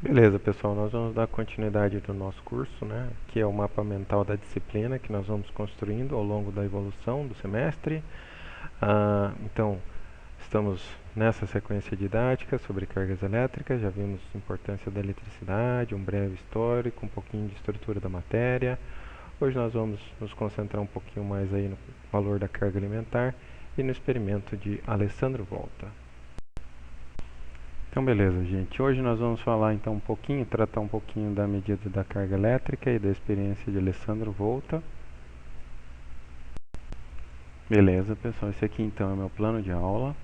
Beleza, pessoal, nós vamos dar continuidade do nosso curso, né, que é o mapa mental da disciplina que nós vamos construindo ao longo da evolução do semestre. Então, estamos nessa sequência didática sobre cargas elétricas, já vimos a importância da eletricidade, um breve histórico, um pouquinho de estrutura da matéria. Hoje nós vamos nos concentrar um pouquinho mais aí no valor da carga alimentar e no experimento de Alessandro Volta. Então beleza, gente. Hoje nós vamos falar então tratar um pouquinho da medida da carga elétrica e da experiência de Alessandro Volta. Beleza, pessoal. Esse aqui então é meu plano de aula.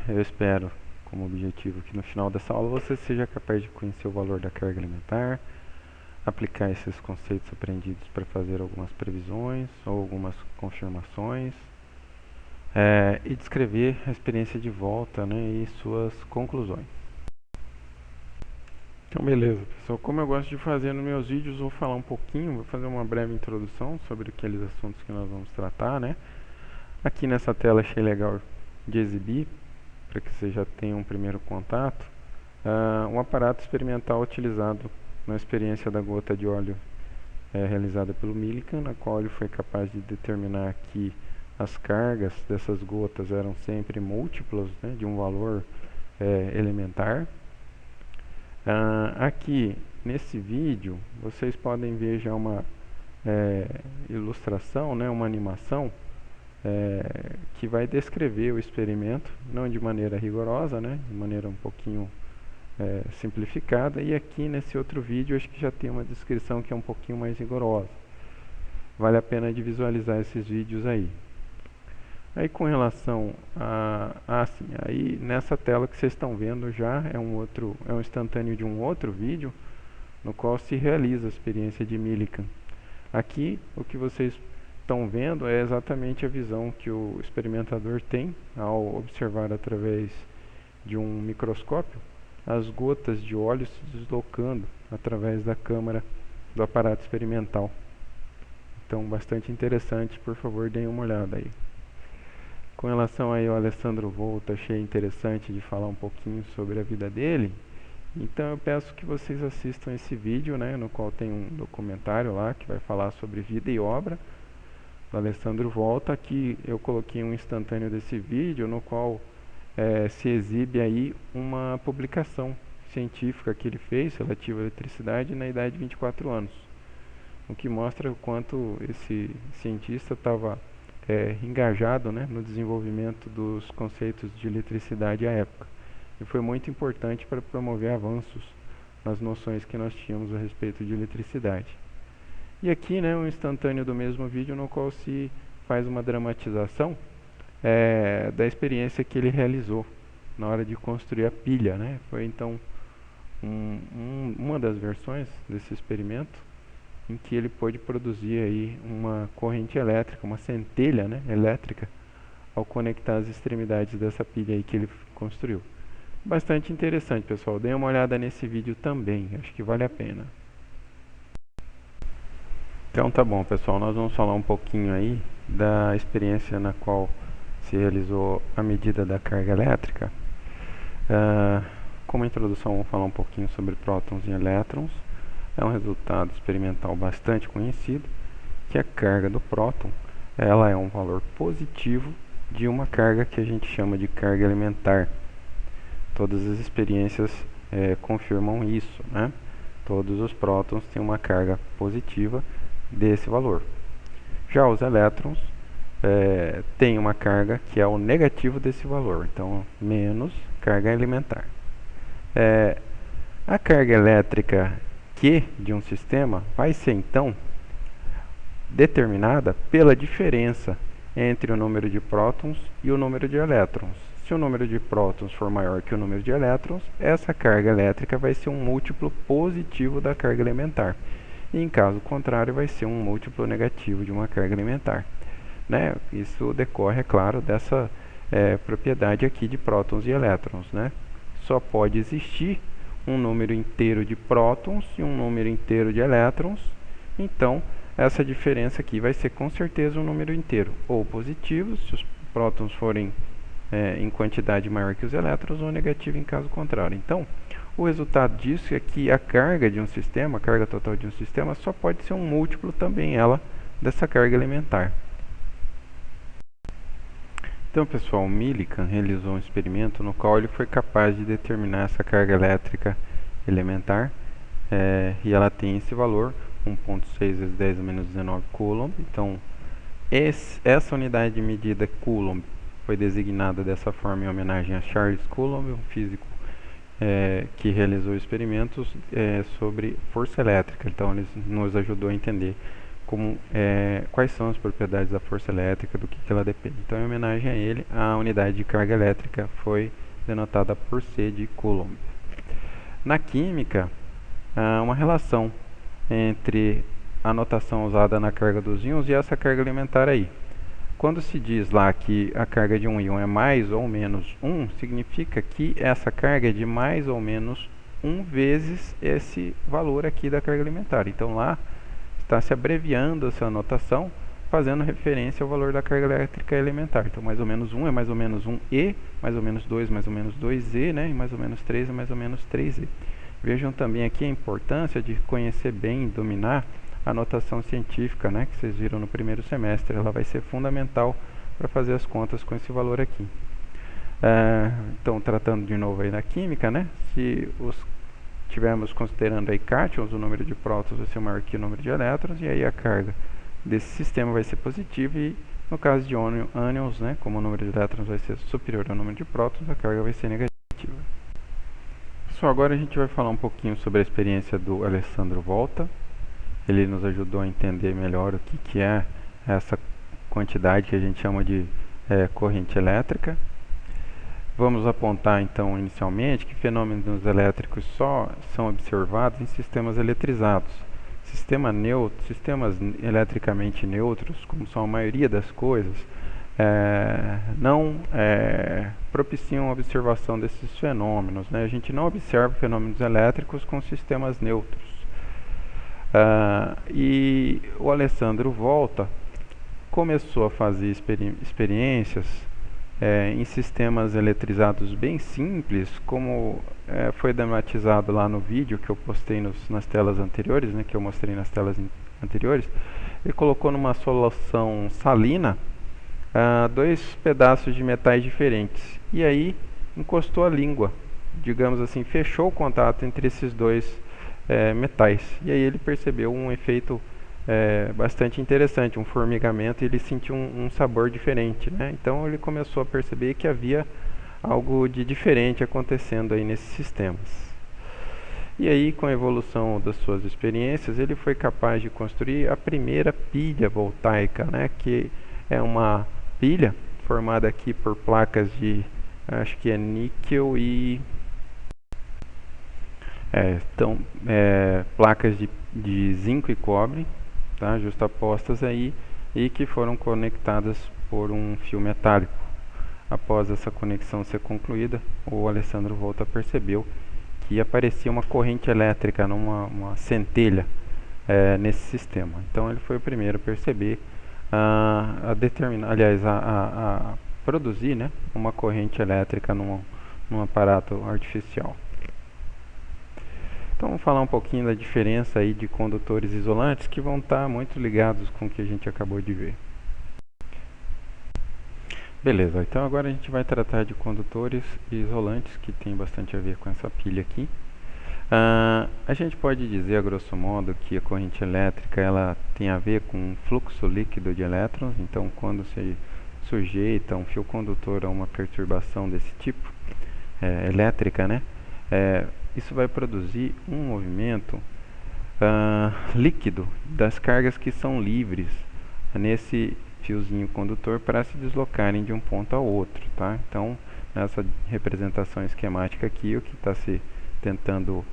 Eu espero, como objetivo, que no final dessa aula você seja capaz de conhecer o valor da carga alimentar, aplicar esses conceitos aprendidos para fazer algumas previsões ou algumas confirmações. E descrever a experiência de volta, né, e suas conclusões. Então beleza, pessoal, como eu gosto de fazer nos meus vídeos, vou falar um pouquinho, vou fazer uma breve introdução sobre aqueles assuntos que nós vamos tratar, né. Aqui nessa tela achei legal de exibir, para que você já tenha um primeiro contato, um aparato experimental utilizado na experiência da gota de óleo realizada pelo Millikan, na qual ele foi capaz de determinar que as cargas dessas gotas eram sempre múltiplos, né, de um valor elementar. Aqui nesse vídeo vocês podem ver já uma ilustração, né, uma animação que vai descrever o experimento, não de maneira rigorosa, né, de maneira um pouquinho simplificada, e aqui nesse outro vídeo acho que já tem uma descrição que é um pouquinho mais rigorosa. Vale a pena de visualizar esses vídeos aí. Aí com relação aí nessa tela que vocês estão vendo já é um instantâneo de um outro vídeo no qual se realiza a experiência de Millikan. Aqui o que vocês estão vendo é exatamente a visão que o experimentador tem ao observar através de um microscópio as gotas de óleo se deslocando através da câmara do aparato experimental. Então bastante interessante, por favor deem uma olhada aí. Com relação aí ao Alessandro Volta, achei interessante de falar um pouquinho sobre a vida dele. Então eu peço que vocês assistam esse vídeo, né, no qual tem um documentário lá que vai falar sobre vida e obra do Alessandro Volta. Aqui eu coloquei um instantâneo desse vídeo no qual se exibe aí uma publicação científica que ele fez relativa à eletricidade na idade de 24 anos. O que mostra o quanto esse cientista estava engajado, né, no desenvolvimento dos conceitos de eletricidade à época. E foi muito importante para promover avanços nas noções que nós tínhamos a respeito de eletricidade. E aqui, né, um instantâneo do mesmo vídeo no qual se faz uma dramatização da experiência que ele realizou na hora de construir a pilha, né? Foi então uma das versões desse experimento em que ele pôde produzir aí uma corrente elétrica, uma centelha, né, elétrica, ao conectar as extremidades dessa pilha aí que ele construiu. Bastante interessante, pessoal. Dêem uma olhada nesse vídeo também, acho que vale a pena. Então tá bom, pessoal, nós vamos falar um pouquinho aí da experiência na qual se realizou a medida da carga elétrica. Como introdução, vamos falar um pouquinho sobre prótons e elétrons. É um resultado experimental bastante conhecido, que a carga do próton ela é um valor positivo de uma carga que a gente chama de carga elementar. Todas as experiências confirmam isso, né? Todos os prótons têm uma carga positiva desse valor. Já os elétrons têm uma carga que é o negativo desse valor, então menos carga elementar. A carga elétrica Q de um sistema vai ser então determinada pela diferença entre o número de prótons e o número de elétrons. Se o número de prótons for maior que o número de elétrons, essa carga elétrica vai ser um múltiplo positivo da carga elementar. E em caso contrário, vai ser um múltiplo negativo de uma carga elementar. Né? Isso decorre, é claro, dessa propriedade aqui de prótons e elétrons. Né? Só pode existir um número inteiro de prótons e um número inteiro de elétrons. Então, essa diferença aqui vai ser com certeza um número inteiro, ou positivo, se os prótons forem em quantidade maior que os elétrons, ou negativo em caso contrário. Então, O resultado disso é que a carga de um sistema, a carga total de um sistema, só pode ser um múltiplo também ela dessa carga elementar. Então, pessoal, Millikan realizou um experimento no qual ele foi capaz de determinar essa carga elétrica elementar, e ela tem esse valor, 1.6 vezes 10 a menos 19 Coulomb. Então, essa unidade de medida Coulomb foi designada dessa forma em homenagem a Charles Coulomb, um físico que realizou experimentos sobre força elétrica. Então, ele nos ajudou a entender quais são as propriedades da força elétrica, do que ela depende. Então, em homenagem a ele, a unidade de carga elétrica foi denotada por C de Coulomb. Na química, há uma relação entre a notação usada na carga dos íons e essa carga elementar aí. Quando se diz lá que a carga de um íon é mais ou menos 1, significa que essa carga é de mais ou menos 1 vezes esse valor aqui da carga elementar. Então lá está se abreviando essa notação, fazendo referência ao valor da carga elétrica elementar. Então mais ou menos 1 é mais ou menos 1E, mais ou menos 2 mais ou menos 2E, né? E mais ou menos 3 é mais ou menos 3E. Vejam também aqui a importância de conhecer bem e dominar a notação científica, né, que vocês viram no primeiro semestre. Ela vai ser fundamental para fazer as contas com esse valor aqui. Então, tratando de novo aí da química, né, se tivermos considerando aí cátions, o número de prótons vai ser maior que o número de elétrons, e aí a carga desse sistema vai ser positiva, e no caso de ânions, né, como o número de elétrons vai ser superior ao número de prótons, a carga vai ser negativa. Pessoal, agora a gente vai falar um pouquinho sobre a experiência do Alessandro Volta. Ele nos ajudou a entender melhor o que é essa quantidade que a gente chama de corrente elétrica. Vamos apontar então inicialmente que fenômenos elétricos só são observados em sistemas eletrizados. Sistemas eletricamente neutros, como são a maioria das coisas, não propiciam a observação desses fenômenos, né? A gente não observa fenômenos elétricos com sistemas neutros. E o Alessandro Volta começou a fazer experiências em sistemas eletrizados bem simples, como foi demonstrado lá no vídeo que eu postei nas telas anteriores, né, que eu mostrei nas telas anteriores. Ele colocou numa solução salina 2 pedaços de metais diferentes, e aí encostou a língua, digamos assim, fechou o contato entre esses dois metais, e aí ele percebeu um efeito bastante interessante, um formigamento, e ele sentiu um sabor diferente, né? Então ele começou a perceber que havia algo de diferente acontecendo aí nesses sistemas. E aí, com a evolução das suas experiências, ele foi capaz de construir a primeira pilha voltaica, né? Que é uma pilha formada aqui por placas de, acho que é níquel e placas de zinco e cobre, tá, justapostas aí, e que foram conectadas por um fio metálico. Após essa conexão ser concluída, o Alessandro Volta percebeu que aparecia uma corrente elétrica, uma centelha nesse sistema. Então ele foi o primeiro a perceber, a produzir, né, uma corrente elétrica num aparato artificial. Então vamos falar um pouquinho da diferença aí de condutores isolantes, que vão estar muito ligados com o que a gente acabou de ver. Beleza, então agora a gente vai tratar de condutores isolantes, que tem bastante a ver com essa pilha aqui. A gente pode dizer, a grosso modo, que a corrente elétrica ela tem a ver com um fluxo líquido de elétrons. Então, quando se sujeita um fio condutor a uma perturbação desse tipo, elétrica, né, isso vai produzir um movimento líquido das cargas que são livres nesse fiozinho condutor para se deslocarem de um ponto ao outro, tá? Então, nessa representação esquemática aqui, o que está se tentando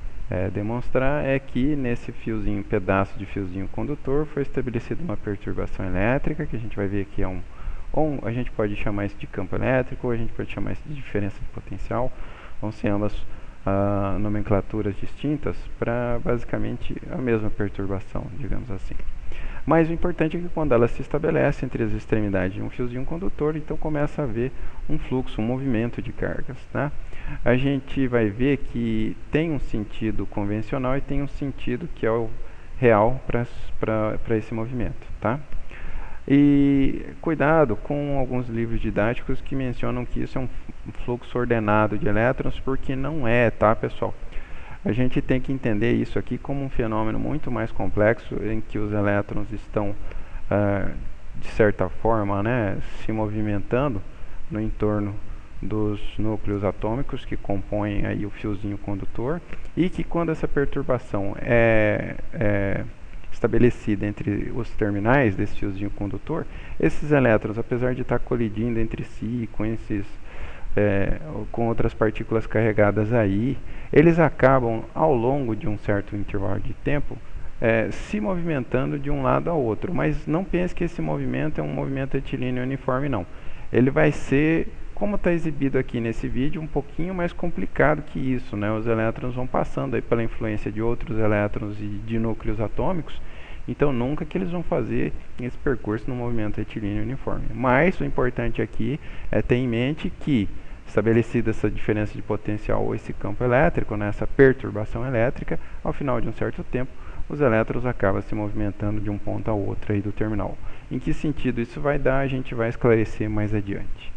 demonstrar é que nesse fiozinho, pedaço de fiozinho condutor, foi estabelecida uma perturbação elétrica, que a gente vai ver que ou a gente pode chamar isso de campo elétrico, ou a gente pode chamar isso de diferença de potencial. Vão ser ambas nomenclaturas distintas para basicamente a mesma perturbação, digamos assim. Mas o importante é que quando ela se estabelece entre as extremidades de um fiozinho condutor, então começa a haver um fluxo, um movimento de cargas, tá? A gente vai ver que tem um sentido convencional e tem um sentido que é o real para esse movimento, tá? E cuidado com alguns livros didáticos que mencionam que isso é um fluxo ordenado de elétrons, porque não é, tá, pessoal? A gente tem que entender isso aqui como um fenômeno muito mais complexo, em que os elétrons estão, de certa forma, né, se movimentando no entorno dos núcleos atômicos que compõem aí o fiozinho condutor, e que quando essa perturbação é estabelecida entre os terminais desse fiozinho condutor, esses elétrons, apesar de estar colidindo entre si com outras partículas carregadas aí, eles acabam ao longo de um certo intervalo de tempo se movimentando de um lado ao outro, mas não pense que esse movimento é um movimento retilíneo uniforme, não. Ele vai ser, como está exibido aqui nesse vídeo, um pouquinho mais complicado que isso, né? Os elétrons vão passando aí pela influência de outros elétrons e de núcleos atômicos, então nunca que eles vão fazer esse percurso no movimento retilíneo uniforme. Mas o importante aqui é ter em mente que, estabelecida essa diferença de potencial ou esse campo elétrico, né, essa perturbação elétrica, ao final de um certo tempo, os elétrons acabam se movimentando de um ponto ao outro aí do terminal. Em que sentido isso vai dar, a gente vai esclarecer mais adiante.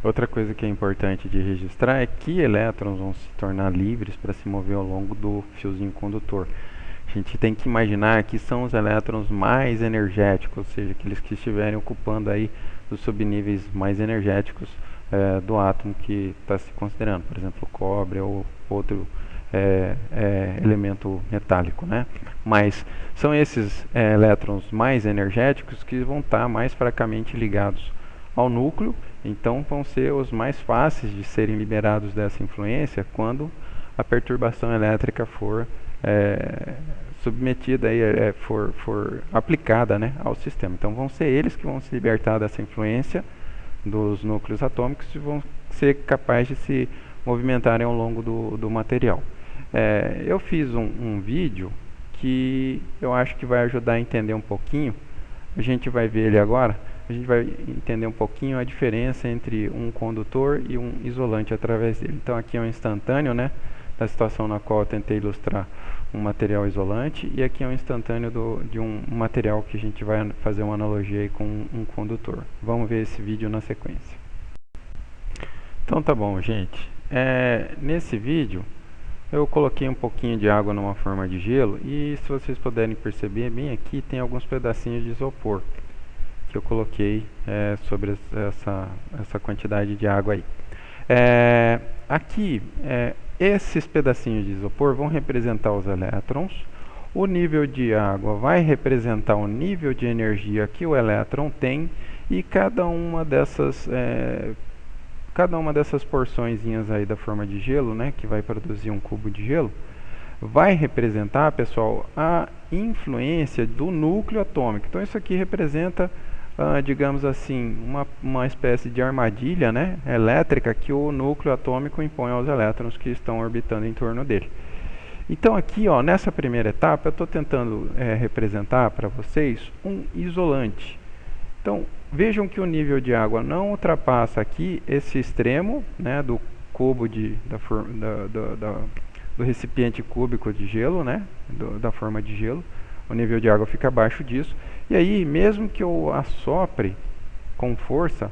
Outra coisa que é importante de registrar é que elétrons vão se tornar livres para se mover ao longo do fiozinho condutor. A gente tem que imaginar que são os elétrons mais energéticos, ou seja, aqueles que estiverem ocupando aí os subníveis mais energéticos do átomo que está se considerando, por exemplo, o cobre ou outro elemento metálico, né? Mas são esses elétrons mais energéticos que vão estar mais fracamente ligados ao núcleo, então vão ser os mais fáceis de serem liberados dessa influência quando a perturbação elétrica for submetida aí, for aplicada, né, ao sistema. Então vão ser eles que vão se libertar dessa influência dos núcleos atômicos e vão ser capazes de se movimentarem ao longo do material. Eu fiz um vídeo que eu acho que vai ajudar a entender um pouquinho. A gente vai ver ele agora. A gente vai entender um pouquinho a diferença entre um condutor e um isolante através dele. Então aqui é um instantâneo, né, da situação na qual eu tentei ilustrar um material isolante, e aqui é um instantâneo de um material que a gente vai fazer uma analogia aí com um condutor. Vamos ver esse vídeo na sequência. Então tá bom, gente. Nesse vídeo eu coloquei um pouquinho de água numa forma de gelo, e se vocês puderem perceber, bem aqui tem alguns pedacinhos de isopor que eu coloquei sobre essa quantidade de água aí. Aqui, esses pedacinhos de isopor vão representar os elétrons, o nível de água vai representar o nível de energia que o elétron tem, e cada uma dessas porçõezinhas aí da forma de gelo, né, que vai produzir um cubo de gelo, vai representar, pessoal, a influência do núcleo atômico. Então isso aqui representa, digamos assim, uma espécie de armadilha, né, elétrica que o núcleo atômico impõe aos elétrons que estão orbitando em torno dele. Então aqui, ó, nessa primeira etapa, eu estou tentando representar para vocês um isolante. Então vejam que o nível de água não ultrapassa aqui esse extremo, né, do cubo do recipiente cúbico de gelo, né, da forma de gelo. O nível de água fica abaixo disso. E aí, mesmo que eu assopre com força,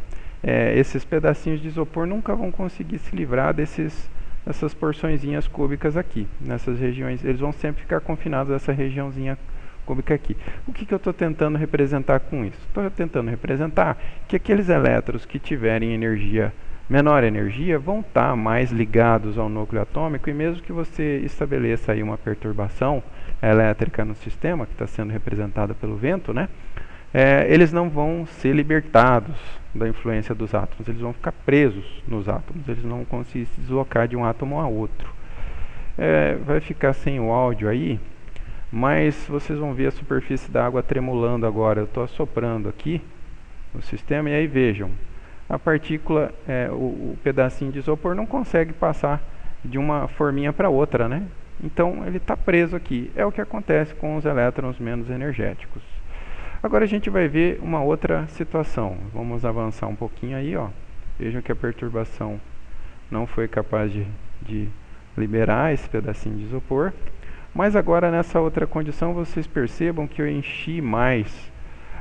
esses pedacinhos de isopor nunca vão conseguir se livrar dessas porçõezinhas cúbicas aqui. Nessas regiões, eles vão sempre ficar confinados a essa regiãozinha cúbica aqui. O que eu estou tentando representar com isso? Estou tentando representar que aqueles elétrons que tiverem menor energia vão estar mais ligados ao núcleo atômico, e mesmo que você estabeleça aí uma perturbação elétrica no sistema, que está sendo representada pelo vento, né, eles não vão ser libertados da influência dos átomos, eles vão ficar presos nos átomos, eles não vão conseguir se deslocar de um átomo a outro. Vai ficar sem o áudio aí, mas vocês vão ver a superfície da água tremulando agora. Eu estou assoprando aqui no sistema, e aí vejam, a partícula, o pedacinho de isopor não consegue passar de uma forminha para outra, né? Então ele está preso aqui. É o que acontece com os elétrons menos energéticos. Agora a gente vai ver uma outra situação. Vamos avançar um pouquinho aí, ó. Vejam que a perturbação não foi capaz de liberar esse pedacinho de isopor. Mas agora nessa outra condição vocês percebam que eu enchi mais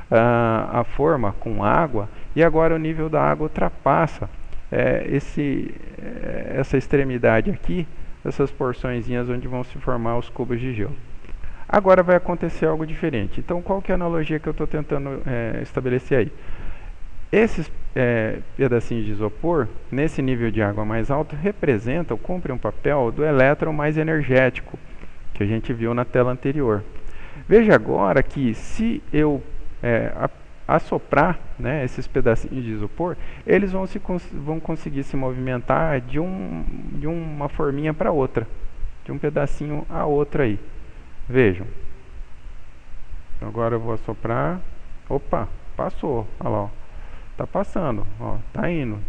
a forma com água e agora o nível da água ultrapassa essa extremidade aqui, essas porçõezinhas onde vão se formar os cubos de gelo. Agora vai acontecer algo diferente. Então qual que é a analogia que eu estou tentando estabelecer aí? Esses pedacinhos de isopor, nesse nível de água mais alto, representam, cumprem um papel do elétron mais energético, que a gente viu na tela anterior. Veja agora que se eu assoprar, né, esses pedacinhos de isopor, eles vão conseguir se movimentar de uma forminha para outra, de um pedacinho a outro aí. Vejam. Então agora eu vou assoprar. Opa, passou. Olha lá, ó. Tá passando, ó, tá indo.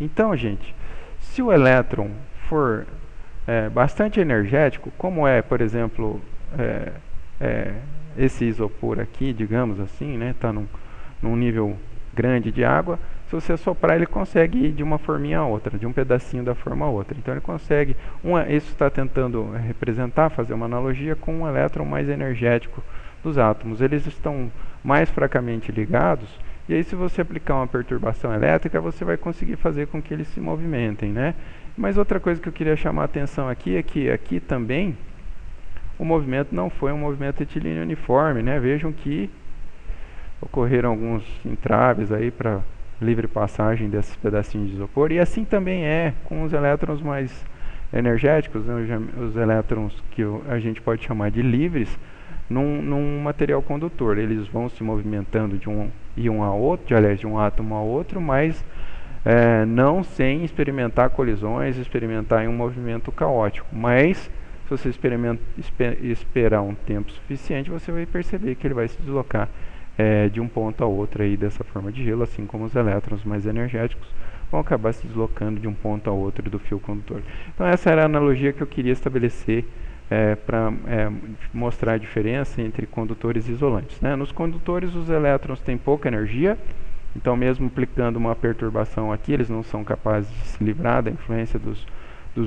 Então, gente, se o elétron for bastante energético, como por exemplo, esse isopor aqui, digamos assim, né, está num nível grande de água, se você soprar ele consegue ir de uma forminha a outra, de um pedacinho da forma a outra. Então ele consegue, isso está tentando representar, fazer uma analogia com um elétron mais energético dos átomos. Eles estão mais fracamente ligados, e aí se você aplicar uma perturbação elétrica, você vai conseguir fazer com que eles se movimentem, né? Mas outra coisa que eu queria chamar a atenção aqui é que aqui também o movimento não foi um movimento retilíneo uniforme, né? Vejam que ocorreram alguns entraves aí para livre passagem desses pedacinhos de isopor, e assim também é com os elétrons mais energéticos, né? Os elétrons que a gente pode chamar de livres num material condutor. Eles vão se movimentando de um íon a outro, aliás, de um átomo a outro, mas não sem experimentar colisões, experimentar em um movimento caótico. Mas se você esperar um tempo suficiente, você vai perceber que ele vai se deslocar de um ponto a outro aí dessa forma de gelo, assim como os elétrons mais energéticos vão acabar se deslocando de um ponto a outro do fio condutor. Então essa era a analogia que eu queria estabelecer para mostrar a diferença entre condutores e isolantes, né? Nos condutores os elétrons têm pouca energia, então mesmo aplicando uma perturbação aqui, eles não são capazes de se livrar da influência dos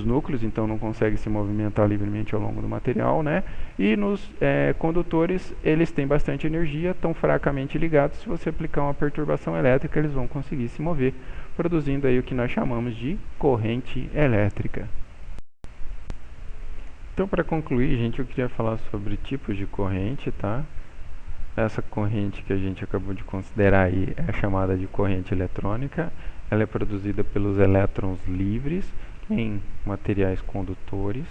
núcleos, então não conseguem se movimentar livremente ao longo do material, né? E nos condutores eles têm bastante energia, estão fracamente ligados. Se você aplicar uma perturbação elétrica, eles vão conseguir se mover, produzindo aí o que nós chamamos de corrente elétrica. Então, para concluir, gente, eu queria falar sobre tipos de corrente, tá? Essa corrente que a gente acabou de considerar aí é chamada de corrente eletrônica. Ela é produzida pelos elétrons livres em materiais condutores,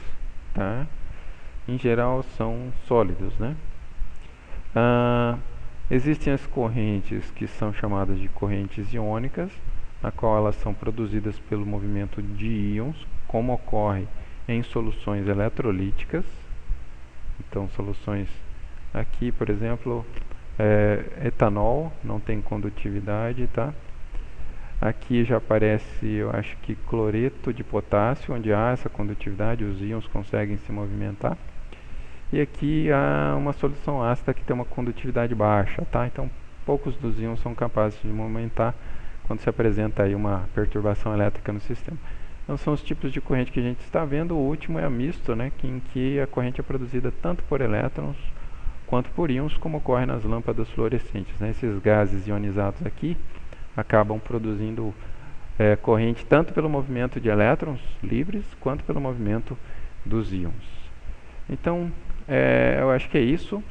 tá? Em geral são sólidos, né? Existem as correntes que são chamadas de correntes iônicas, na qual elas são produzidas pelo movimento de íons, como ocorre em soluções eletrolíticas. Então soluções aqui, por exemplo, etanol não tem condutividade, tá? Aqui já aparece, eu acho que cloreto de potássio, onde há essa condutividade, os íons conseguem se movimentar. E aqui há uma solução ácida que tem uma condutividade baixa, tá? Então poucos dos íons são capazes de movimentar quando se apresenta aí uma perturbação elétrica no sistema. Então são os tipos de corrente que a gente está vendo. O último é a misto, né, em que a corrente é produzida tanto por elétrons quanto por íons, como ocorre nas lâmpadas fluorescentes, né? Esses gases ionizados aqui acabam produzindo corrente tanto pelo movimento de elétrons livres quanto pelo movimento dos íons. Então eu acho que é isso,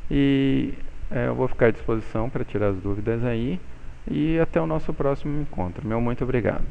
e eu vou ficar à disposição para tirar as dúvidas aí, e até o nosso próximo encontro. Meu muito obrigado.